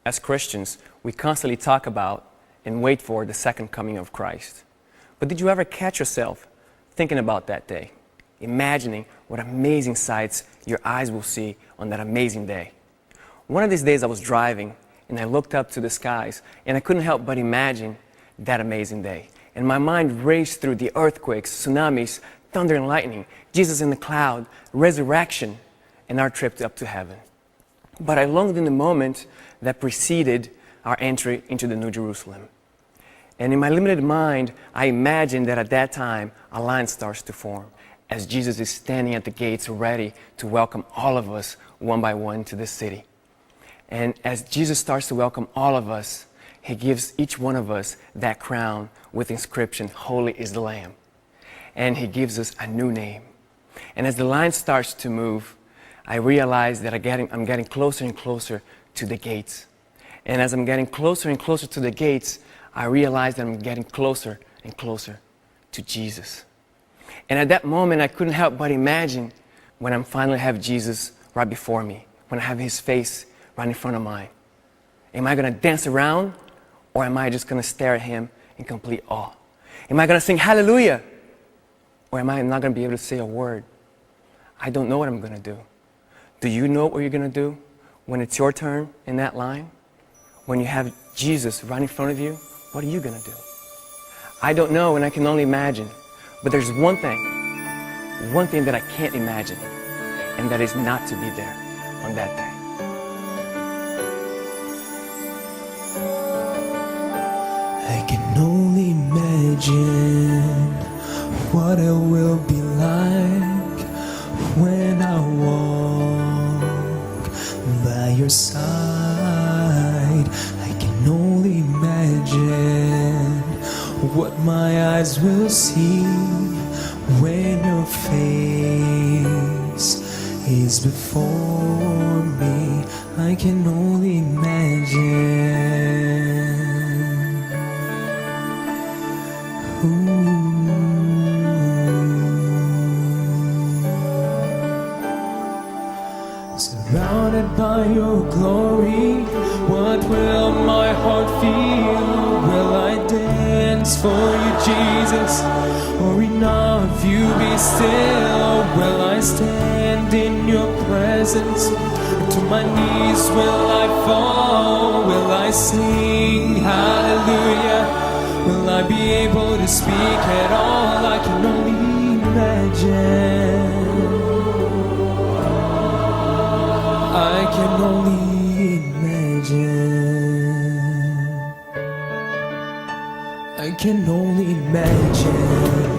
As Christians, we constantly talk about and wait for the second coming of Christ. But did you ever catch yourself thinking about that day? Imagining what amazing sights your eyes will see on that amazing day. One of these days I was driving and I looked up to the skies and I couldn't help but imagine that amazing day. And my mind raced through the earthquakes, tsunamis, thunder and lightning, Jesus in the cloud, resurrection, and our trip up to heaven. But I longed in the moment that preceded our entry into the New Jerusalem. And in my limited mind, I imagined that at that time, a line starts to form as Jesus is standing at the gates ready to welcome all of us one by one to this city. And as Jesus starts to welcome all of us, He gives each one of us that crown with inscription, Holy is the Lamb. And He gives us a new name. And as the line starts to move, I realize that I'm getting closer and closer to the gates. And as I'm getting closer and closer to the gates, I realize that I'm getting closer and closer to Jesus. And at that moment, I couldn't help but imagine when I finally have Jesus right before me, when I have His face right in front of mine. Am I going to dance around, or am I just going to stare at Him in complete awe? Am I going to sing hallelujah, or am I not going to be able to say a word? I don't know what I'm going to do. Do you know what you're going to do when it's your turn in that line? When you have Jesus right in front of you, what are you going to do? I don't know, and I can only imagine. But there's one thing that I can't imagine, and that is not to be there on that day. I can only imagine what it will be like when I walk by your side. I can only imagine what my eyes will see when your face is before me. I can only imagine. Surrounded by your glory, what will my heart feel? Will I dance for you, Jesus? Or enough you be still? Will I stand in your presence? To my knees will I fall? Will I sing hallelujah? Will I be able to speak at all? I can only imagine. I can only imagine. I can only imagine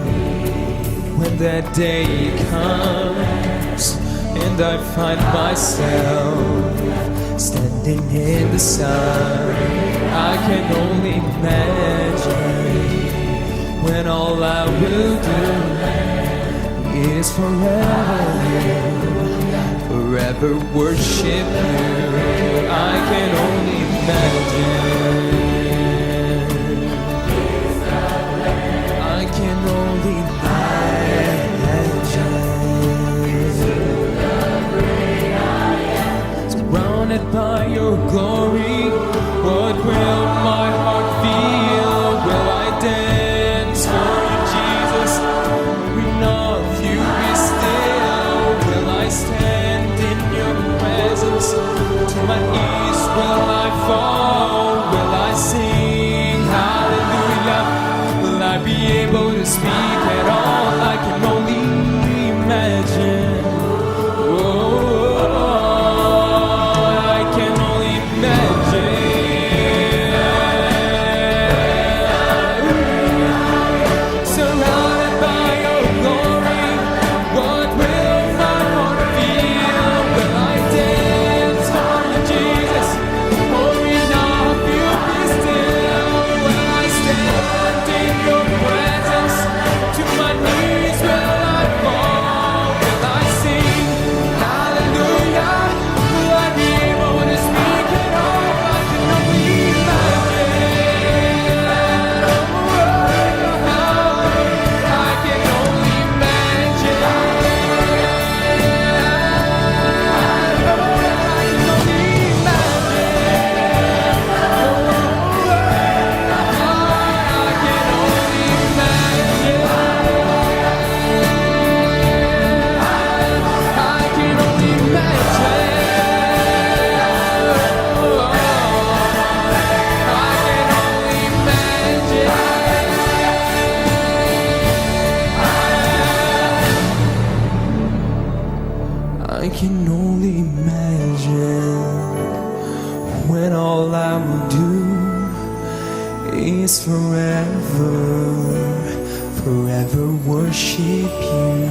when that day comes and I find myself standing in the sun. I can only imagine when all I will do is forever worship you. I can only imagine. I can only imagine. Surrounded by your glory, what will my heart feel? Will I dance for you, Jesus? Enough you be still. Will I stand in your presence? To my knees will I fall? Will I sing hallelujah? Will I be able to speak at all? I can only imagine. Oh, I can only imagine. praise forever, forever worship you.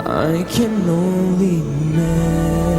I can only imagine